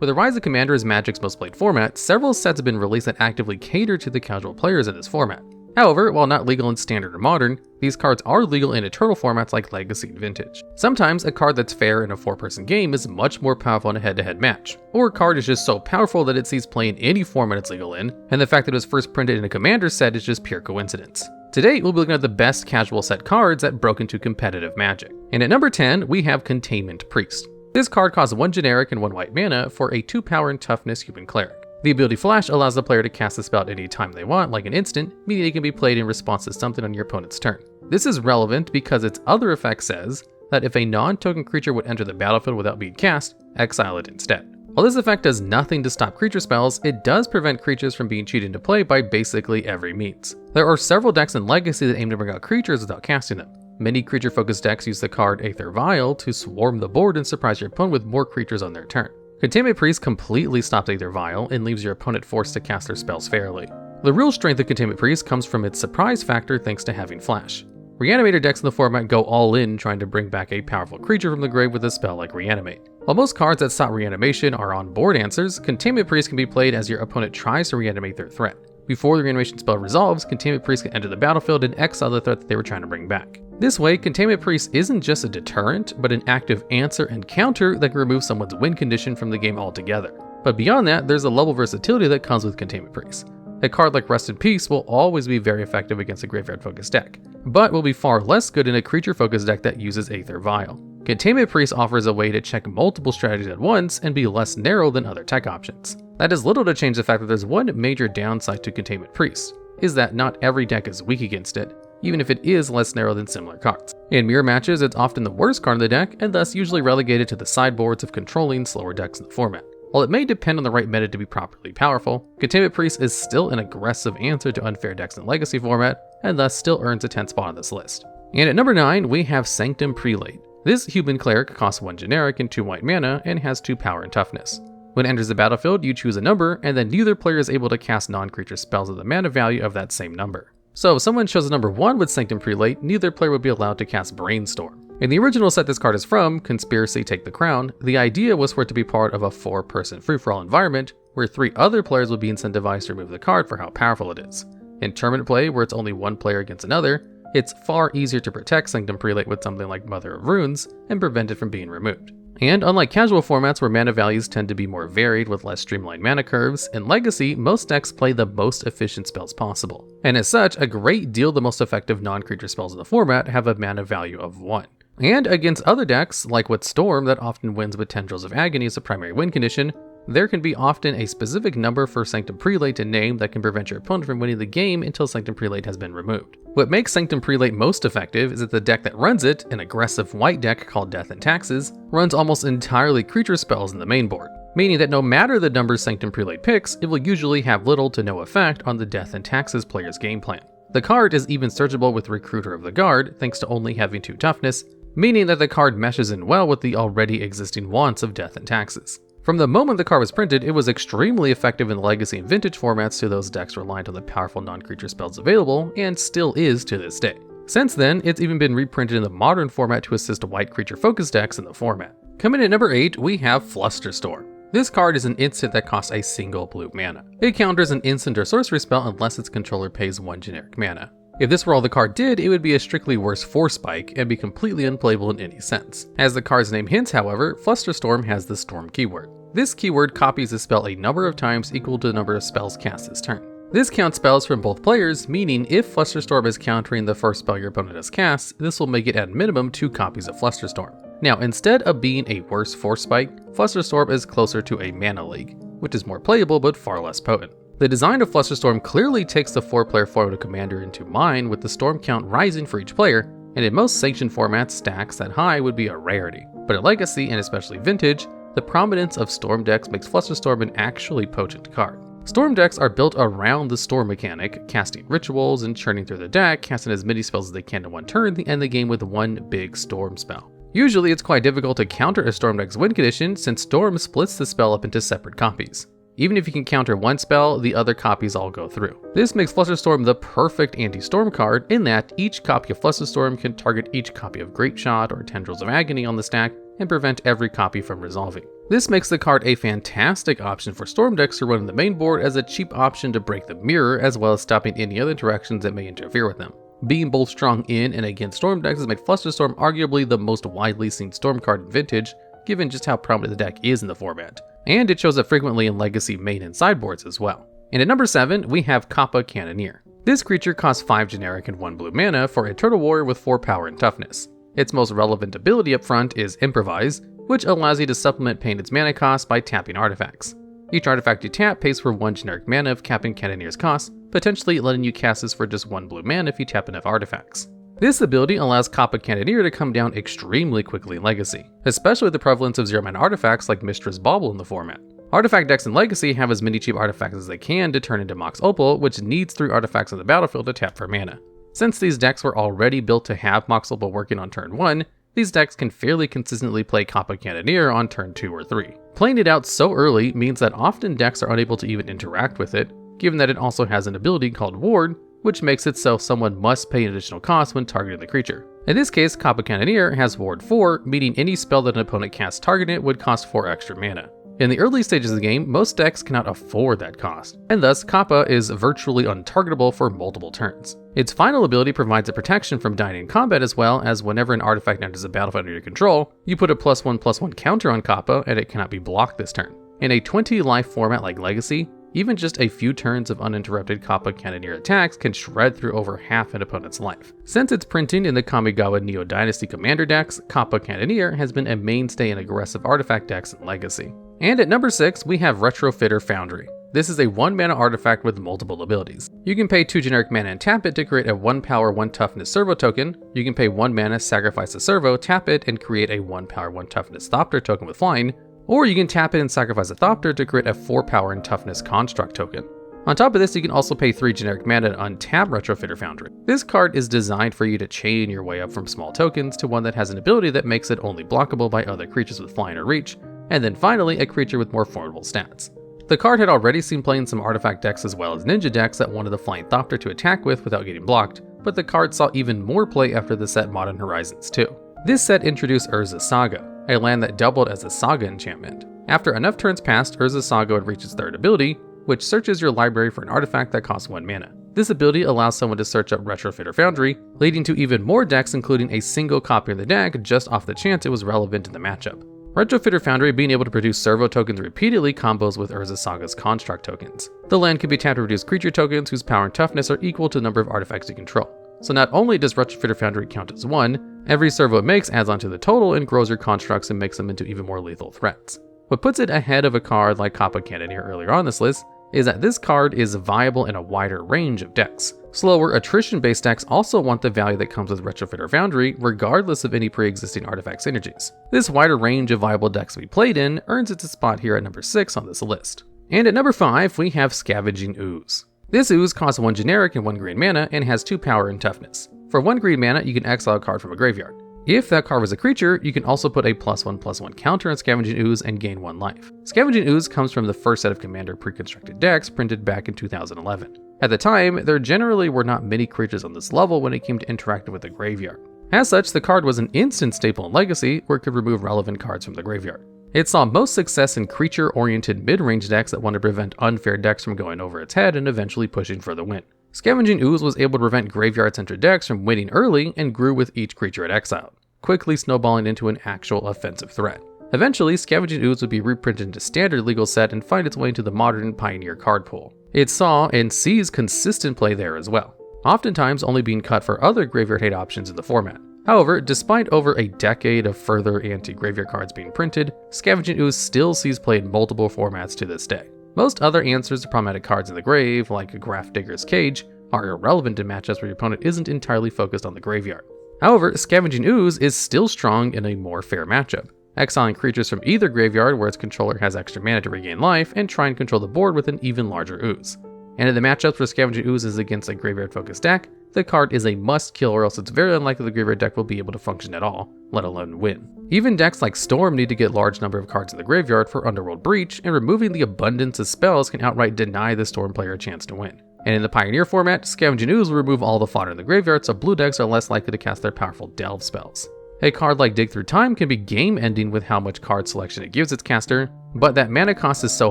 With the rise of Commander as Magic's most played format, several sets have been released that actively cater to the casual players in this format. However, while not legal in Standard or Modern, these cards are legal in Eternal formats like Legacy and Vintage. Sometimes a card that's fair in a 4-person game is much more powerful in a head-to-head match, or a card is just so powerful that it sees play in any format it's legal in, and the fact that it was first printed in a Commander set is just pure coincidence. Today, we'll be looking at the best casual set cards that broke into competitive Magic. And at number 10, we have Containment Priest. This card costs 1 generic and 1 white mana for a 2 power and toughness human cleric. The ability Flash allows the player to cast the spell at any time they want, like an instant, meaning it can be played in response to something on your opponent's turn. This is relevant because its other effect says that if a non-token creature would enter the battlefield without being cast, exile it instead. While this effect does nothing to stop creature spells, it does prevent creatures from being cheated into play by basically every means. There are several decks in Legacy that aim to bring out creatures without casting them. Many creature-focused decks use the card Aether Vial to swarm the board and surprise your opponent with more creatures on their turn. Containment Priest completely stops Aether Vial and leaves your opponent forced to cast their spells fairly. The real strength of Containment Priest comes from its surprise factor thanks to having Flash. Reanimator decks in the format go all in trying to bring back a powerful creature from the grave with a spell like Reanimate. While most cards that sought reanimation are on-board answers, Containment Priest can be played as your opponent tries to reanimate their threat. Before the reanimation spell resolves, Containment Priest can enter the battlefield and exile the threat that they were trying to bring back. This way, Containment Priest isn't just a deterrent, but an active answer and counter that can remove someone's win condition from the game altogether. But beyond that, there's a level of versatility that comes with Containment Priest. A card like Rest in Peace will always be very effective against a graveyard-focused deck, but will be far less good in a creature-focused deck that uses Aether Vial. Containment Priest offers a way to check multiple strategies at once and be less narrow than other tech options. That does little to change the fact that there's one major downside to Containment Priest, is that not every deck is weak against it, even if it is less narrow than similar cards. In mirror matches, it's often the worst card in the deck, and thus usually relegated to the sideboards of controlling slower decks in the format. While it may depend on the right meta to be properly powerful, Containment Priest is still an aggressive answer to unfair decks in Legacy format, and thus still earns a 10th spot on this list. And at number 9, we have Sanctum Prelate. This human cleric costs 1 generic and 2 white mana, and has 2 power and toughness. When it enters the battlefield, you choose a number, and then neither player is able to cast non-creature spells with the mana value of that same number. So if someone chose a number 1 with Sanctum Prelate, neither player would be allowed to cast Brainstorm. In the original set this card is from, Conspiracy Take the Crown, the idea was for it to be part of a 4-person free-for-all environment, where 3 other players would be incentivized to remove the card for how powerful it is. In tournament play, where it's only 1 player against another, it's far easier to protect Sanctum Prelate with something like Mother of Runes and prevent it from being removed. And unlike casual formats where mana values tend to be more varied with less streamlined mana curves, in Legacy, most decks play the most efficient spells possible. And as such, a great deal of the most effective non-creature spells in the format have a mana value of 1. And against other decks, like with Storm that often wins with Tendrils of Agony as a primary win condition, there can be often a specific number for Sanctum Prelate to name that can prevent your opponent from winning the game until Sanctum Prelate has been removed. What makes Sanctum Prelate most effective is that the deck that runs it, an aggressive white deck called Death and Taxes, runs almost entirely creature spells in the main board, meaning that no matter the numbers Sanctum Prelate picks, it will usually have little to no effect on the Death and Taxes player's game plan. The card is even searchable with Recruiter of the Guard thanks to only having 2 toughness, meaning that the card meshes in well with the already existing wants of Death and Taxes. From the moment the card was printed, it was extremely effective in the Legacy and Vintage formats to those decks reliant on the powerful non-creature spells available, and still is to this day. Since then, it's even been reprinted in the Modern format to assist white creature-focused decks in the format. Coming in at number 8, we have Flusterstorm. This card is an instant that costs a single blue mana. It counters an instant or sorcery spell unless its controller pays 1 generic mana. If this were all the card did, it would be a strictly worse 4-spike and be completely unplayable in any sense. As the card's name hints, however, Flusterstorm has the Storm keyword. This keyword copies a spell a number of times equal to the number of spells cast this turn. This counts spells from both players, meaning if Flusterstorm is countering the first spell your opponent has cast, this will make it at minimum 2 copies of Flusterstorm. Now, instead of being a worse 4-spike, Flusterstorm is closer to a mana leak, which is more playable but far less potent. The design of Flusterstorm clearly takes the 4-player format of Commander into mind, with the storm count rising for each player, and in most sanctioned formats, stacks that high would be a rarity. But in Legacy, and especially Vintage, the prominence of Storm decks makes Flusterstorm an actually potent card. Storm decks are built around the Storm mechanic, casting rituals and churning through the deck, casting as many spells as they can in one turn, and end the game with 1 big Storm spell. Usually it's quite difficult to counter a Storm deck's win condition since Storm splits the spell up into separate copies. Even if you can counter 1 spell, the other copies all go through. This makes Flusterstorm the perfect anti-Storm card in that each copy of Flusterstorm can target each copy of Great Shot or Tendrils of Agony on the stack and prevent every copy from resolving. This makes the card a fantastic option for Storm decks to run in the main board as a cheap option to break the mirror, as well as stopping any other interactions that may interfere with them. Being both strong in and against Storm decks has made Flusterstorm arguably the most widely seen Storm card in Vintage, given just how prominent the deck is in the format. And it shows up frequently in Legacy main and sideboards as well. And at number 7, we have Kappa Cannonner. This creature costs 5 generic and 1 blue mana for a turtle warrior with 4 power and toughness. Its most relevant ability up front is Improvise, which allows you to supplement paying its mana cost by tapping artifacts. Each artifact you tap pays for 1 generic mana of capping Cannonner's cost, potentially letting you cast this for just 1 blue mana if you tap enough artifacts. This ability allows Kappa Cannonner to come down extremely quickly in Legacy, especially with the prevalence of 0-mana artifacts like Mistress Bauble in the format. Artifact decks in Legacy have as many cheap artifacts as they can to turn into Mox Opal, which needs 3 artifacts on the battlefield to tap for mana. Since these decks were already built to have Mox Opal working on turn 1, these decks can fairly consistently play Kappa Cannonner on turn 2 or 3. Playing it out so early means that often decks are unable to even interact with it, given that it also has an ability called Ward, which makes it so someone must pay an additional cost when targeting the creature. In this case, Kappa Cannonner has Ward 4, meaning any spell that an opponent casts targeting it would cost 4 extra mana. In the early stages of the game, most decks cannot afford that cost, and thus Kappa is virtually untargetable for multiple turns. Its final ability provides a protection from dying in combat, as well as whenever an artifact enters the battlefield under your control, you put a +1/+1 counter on Kappa and it cannot be blocked this turn. In a 20 life format like Legacy, even just a few turns of uninterrupted Kappa Cannonner attacks can shred through over half an opponent's life. Since its printing in the Kamigawa Neo Dynasty Commander decks, Kappa Cannonner has been a mainstay in aggressive artifact decks in Legacy. And at number 6, we have Retrofitter Foundry. This is a 1-mana artifact with multiple abilities. You can pay 2 generic mana and tap it to create a 1 power 1 toughness servo token. You can pay 1 mana, sacrifice a servo, tap it, and create a 1 power 1 toughness Thopter token with flying. Or you can tap it and sacrifice a Thopter to create a 4 power and toughness construct token. On top of this, you can also pay 3 generic mana to untap Retrofitter Foundry. This card is designed for you to chain your way up from small tokens to one that has an ability that makes it only blockable by other creatures with flying or reach, and then finally a creature with more formidable stats. The card had already seen play in some artifact decks as well as ninja decks that wanted the flying Thopter to attack with without getting blocked, but the card saw even more play after the set Modern Horizons 2. This set introduced Urza's Saga, a land that doubled as a Saga enchantment. After enough turns passed, Urza's Saga would reach its 3rd ability, which searches your library for an artifact that costs 1 mana. This ability allows someone to search up Retrofitter Foundry, leading to even more decks including a single copy of the deck just off the chance it was relevant in the matchup. Retrofitter Foundry being able to produce servo tokens repeatedly combos with Urza's Saga's construct tokens. The land can be tapped to produce creature tokens whose power and toughness are equal to the number of artifacts you control. So not only does Retrofitter Foundry count as 1, every servo it makes adds onto the total and grows your constructs and makes them into even more lethal threats. What puts it ahead of a card like Kappa Cannonner earlier on this list is that this card is viable in a wider range of decks. Slower attrition-based decks also want the value that comes with Retrofitter Foundry, regardless of any pre-existing artifact synergies. This wider range of viable decks we played in earns its a spot here at number 6 on this list. And at number 5, we have Scavenging Ooze. This ooze costs 1 generic and 1 green mana and has 2 power and toughness. For 1 green mana, you can exile a card from a graveyard. If that card was a creature, you can also put a +1/+1 counter on Scavenging Ooze and gain 1 life. Scavenging Ooze comes from the first set of Commander pre-constructed decks printed back in 2011. At the time, there generally were not many creatures on this level when it came to interacting with the graveyard. As such, the card was an instant staple in Legacy where it could remove relevant cards from the graveyard. It saw most success in creature-oriented mid-range decks that want to prevent unfair decks from going over its head and eventually pushing for the win. Scavenging Ooze was able to prevent graveyard-centered decks from winning early and grew with each creature it exiled, quickly snowballing into an actual offensive threat. Eventually, Scavenging Ooze would be reprinted into standard legal set and find its way into the modern Pioneer card pool. It saw and sees consistent play there as well, oftentimes only being cut for other graveyard hate options in the format. However, despite over a decade of further anti-graveyard cards being printed, Scavenging Ooze still sees play in multiple formats to this day. Most other answers to problematic cards in the grave, like Grafdigger's Cage, are irrelevant in matchups where your opponent isn't entirely focused on the graveyard. However, Scavenging Ooze is still strong in a more fair matchup, exiling creatures from either graveyard where its controller has extra mana to regain life and try and control the board with an even larger ooze. And in the matchups where Scavenging Ooze is against a graveyard-focused deck, the card is a must-kill or else it's very unlikely the graveyard deck will be able to function at all, let alone win. Even decks like Storm need to get large number of cards in the graveyard for Underworld Breach, and removing the abundance of spells can outright deny the Storm player a chance to win. And in the Pioneer format, Scavenging Ooze will remove all the fodder in the graveyard, so blue decks are less likely to cast their powerful delve spells. A card like Dig Through Time can be game-ending with how much card selection it gives its caster, but that mana cost is so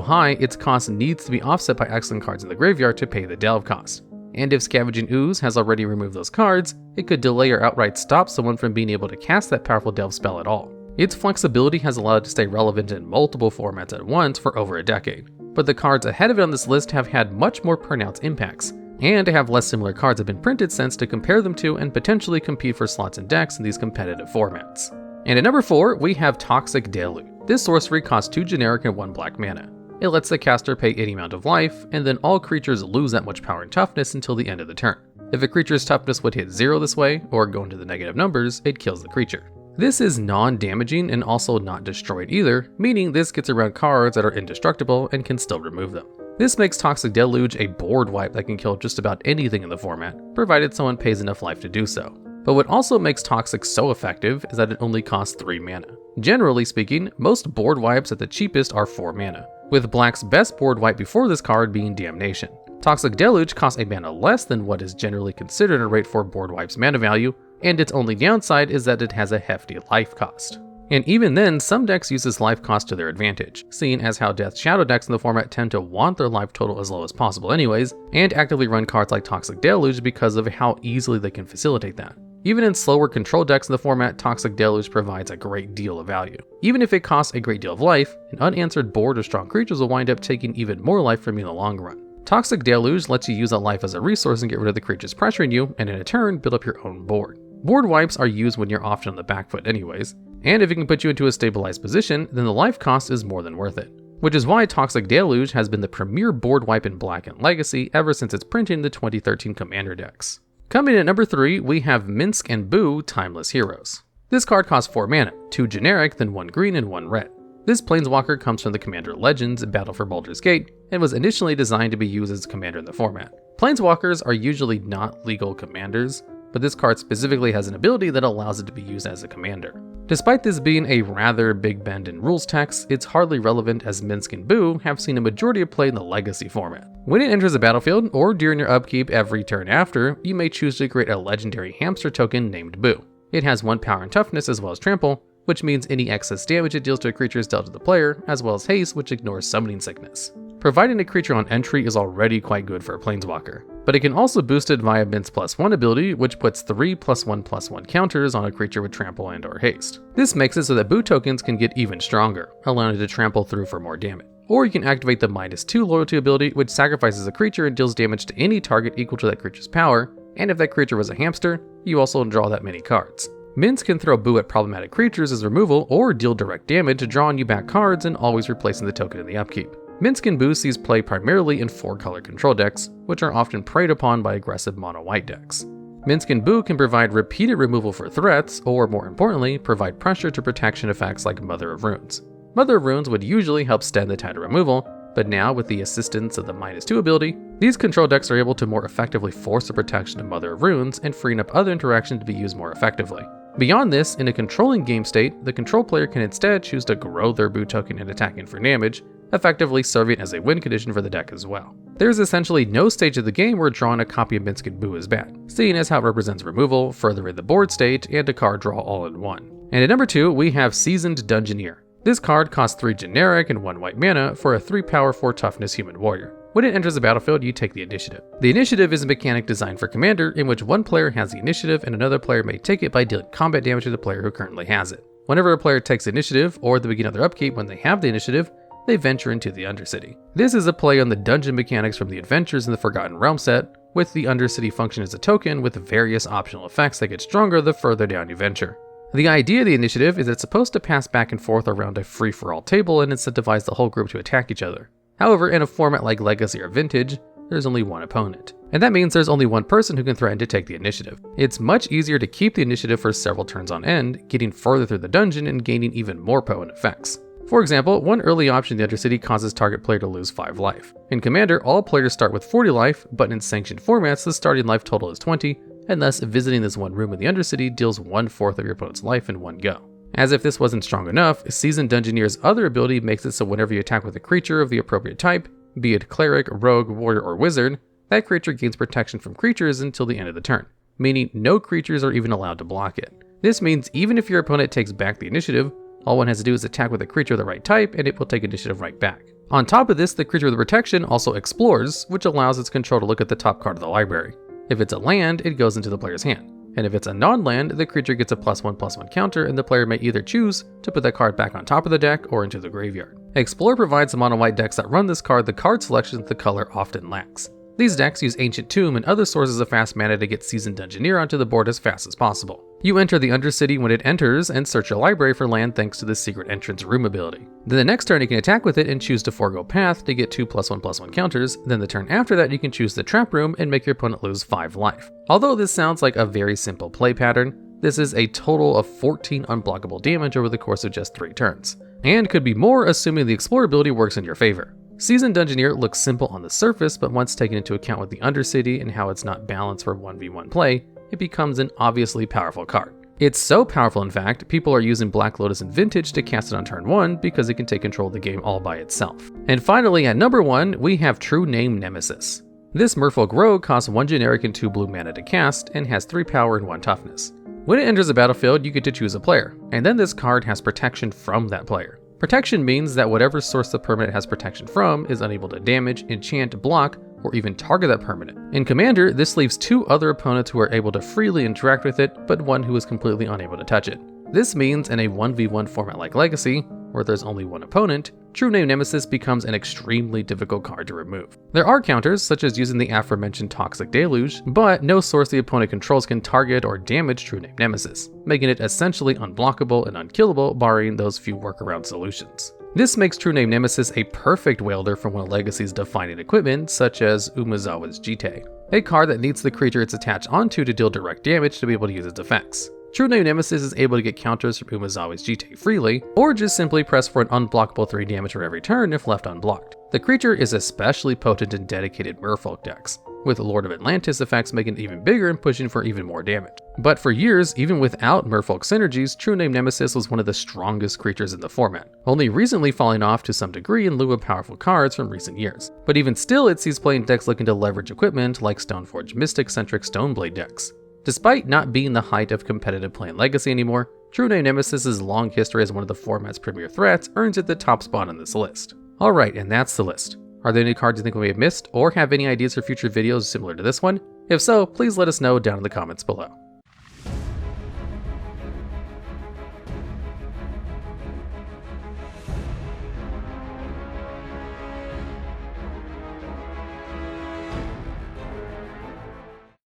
high, its cost needs to be offset by excellent cards in the graveyard to pay the delve cost. And if Scavenging Ooze has already removed those cards, it could delay or outright stop someone from being able to cast that powerful delve spell at all. Its flexibility has allowed it to stay relevant in multiple formats at once for over a decade, but the cards ahead of it on this list have had much more pronounced impacts, and have less similar cards have been printed since to compare them to and potentially compete for slots and decks in these competitive formats. And at number 4, we have Toxic Deluge. This sorcery costs 2 generic and 1 black mana. It lets the caster pay any amount of life, and then all creatures lose that much power and toughness until the end of the turn. If a creature's toughness would hit 0 this way, or go into the negative numbers, it kills the creature. This is non-damaging and also not destroyed either, meaning this gets around cards that are indestructible and can still remove them. This makes Toxic Deluge a board wipe that can kill just about anything in the format, provided someone pays enough life to do so. But what also makes Toxic so effective is that it only costs 3 mana. Generally speaking, most board wipes at the cheapest are 4 mana, with Black's best board wipe before this card being Damnation. Toxic Deluge costs a mana less than what is generally considered a rate for board wipe's mana value, and its only downside is that it has a hefty life cost. And even then, some decks use this life cost to their advantage, seeing as how Death Shadow decks in the format tend to want their life total as low as possible anyways, and actively run cards like Toxic Deluge because of how easily they can facilitate that. Even in slower control decks in the format, Toxic Deluge provides a great deal of value. Even if it costs a great deal of life, an unanswered board or strong creatures will wind up taking even more life from you in the long run. Toxic Deluge lets you use that life as a resource and get rid of the creatures pressuring you, and in a turn, build up your own board. Board wipes are used when you're often on the back foot anyways, and if it can put you into a stabilized position, then the life cost is more than worth it. Which is why Toxic Deluge has been the premier board wipe in Black and Legacy ever since its printing in the 2013 Commander decks. Coming in at number 3, we have Minsc and Boo Timeless Heroes. This card costs 4 mana, 2 generic, then 1 green and 1 red. This Planeswalker comes from the Commander Legends Battle for Baldur's Gate, and was initially designed to be used as a commander in the format. Planeswalkers are usually not legal commanders, but this card specifically has an ability that allows it to be used as a commander. Despite this being a rather big bend in rules text, it's hardly relevant as Minsc and Boo have seen a majority of play in the Legacy format. When it enters the battlefield, or during your upkeep every turn after, you may choose to create a legendary hamster token named Boo. It has 1 power and toughness as well as trample, which means any excess damage it deals to a creature is dealt to the player, as well as haste, which ignores summoning sickness. Providing a creature on entry is already quite good for a Planeswalker, but it can also boost it via Minsc +1 ability, which puts 3 +1/+1 counters on a creature with trample and or haste. This makes it so that Boo tokens can get even stronger, allowing it to trample through for more damage. Or you can activate the -2 loyalty ability, which sacrifices a creature and deals damage to any target equal to that creature's power, and if that creature was a hamster, you also draw that many cards. Minsc can throw Boo at problematic creatures as removal, or deal direct damage, drawing you back cards and always replacing the token in the upkeep. Minsc and Boo sees play primarily in 4-color control decks, which are often preyed upon by aggressive mono-white decks. Minsc and Boo can provide repeated removal for threats, or more importantly, provide pressure to protection effects like Mother of Runes. Mother of Runes would usually help stem the tide of removal, but now with the assistance of the -2 ability, these control decks are able to more effectively force the protection of Mother of Runes and freeing up other interactions to be used more effectively. Beyond this, in a controlling game state, the control player can instead choose to grow their Boo token and attack in for damage, effectively serving as a win condition for the deck as well. There is essentially no stage of the game where drawing a copy of Minsc and Boo is bad, seeing as how it represents removal, furthering the board state, and a card draw all in one. And at number 2, we have Seasoned Dungeoneer. This card costs 3 generic and 1 white mana for a 3 power 4 toughness human warrior. When it enters the battlefield, you take the initiative. The initiative is a mechanic designed for Commander in which one player has the initiative and another player may take it by dealing combat damage to the player who currently has it. Whenever a player takes the initiative, or at the beginning of their upkeep when they have the initiative, they venture into the Undercity. This is a play on the dungeon mechanics from the Adventures in the Forgotten Realm set, with the Undercity function as a token with various optional effects that get stronger the further down you venture. The idea of the initiative is it's supposed to pass back and forth around a free-for-all table and incentivize the whole group to attack each other. However, in a format like Legacy or Vintage, there's only one opponent. And that means there's only one person who can threaten to take the initiative. It's much easier to keep the initiative for several turns on end, getting further through the dungeon and gaining even more potent effects. For example, one early option in the Undercity causes target player to lose 5 life. In Commander, all players start with 40 life, but in sanctioned formats, the starting life total is 20, and thus visiting this one room in the Undercity deals 1/4 of your opponent's life in one go. As if this wasn't strong enough, Seasoned Dungeoneer's other ability makes it so whenever you attack with a creature of the appropriate type, be it cleric, rogue, warrior, or wizard, that creature gains protection from creatures until the end of the turn, meaning no creatures are even allowed to block it. This means even if your opponent takes back the initiative, all one has to do is attack with a creature of the right type and it will take initiative right back. On top of this, the creature with the protection also explores, which allows its control to look at the top card of the library. If it's a land, it goes into the player's hand. And if it's a non-land, the creature gets a +1/+1 counter and the player may either choose to put that card back on top of the deck or into the graveyard. Explore provides the mono-white decks that run this card the card selections the color often lacks. These decks use Ancient Tomb and other sources of fast mana to get Seasoned Dungeoneer onto the board as fast as possible. You enter the Undercity when it enters and search your library for land thanks to the Secret Entrance Room ability. Then the next turn you can attack with it and choose to forego Path to get 2 +1/+1 counters, then the turn after that you can choose the Trap Room and make your opponent lose 5 life. Although this sounds like a very simple play pattern, this is a total of 14 unblockable damage over the course of just 3 turns, and could be more assuming the explorability works in your favor. Seasoned Dungeoneer looks simple on the surface, but once taken into account with the Undercity and how it's not balanced for 1v1 play, it becomes an obviously powerful card. It's so powerful in fact, people are using Black Lotus and Vintage to cast it on turn 1 because it can take control of the game all by itself. And finally at number 1, we have True Name Nemesis. This Merfolk Rogue costs 1 generic and 2 blue mana to cast, and has 3 power and 1 toughness. When it enters the battlefield, you get to choose a player, and then this card has protection from that player. Protection means that whatever source the permanent has protection from is unable to damage, enchant, block, or even target that permanent. In Commander, this leaves 2 other opponents who are able to freely interact with it, but one who is completely unable to touch it. This means in a 1v1 format like Legacy, where there's only one opponent, True Name Nemesis becomes an extremely difficult card to remove. There are counters, such as using the aforementioned Toxic Deluge, but no source the opponent controls can target or damage True Name Nemesis, making it essentially unblockable and unkillable barring those few workaround solutions. This makes True Name Nemesis a perfect wielder for one of Legacy's defining equipment, such as Umezawa's Jite, a card that needs the creature it's attached onto to deal direct damage to be able to use its effects. True Name Nemesis is able to get counters from Umezawa's Jite freely, or just simply press for an unblockable 3 damage for every turn if left unblocked. The creature is especially potent in dedicated Merfolk decks, with Lord of Atlantis effects making it even bigger and pushing for even more damage. But for years, even without Merfolk synergies, True Name Nemesis was one of the strongest creatures in the format, only recently falling off to some degree in lieu of powerful cards from recent years. But even still, it sees playing decks looking to leverage equipment like Stoneforge Mystic-centric Stoneblade decks. Despite not being the height of competitive play in Legacy anymore, True Name Nemesis' long history as one of the format's premier threats earns it the top spot on this list. Alright, and that's the list. Are there any cards you think we may have missed, or have any ideas for future videos similar to this one? If so, please let us know down in the comments below.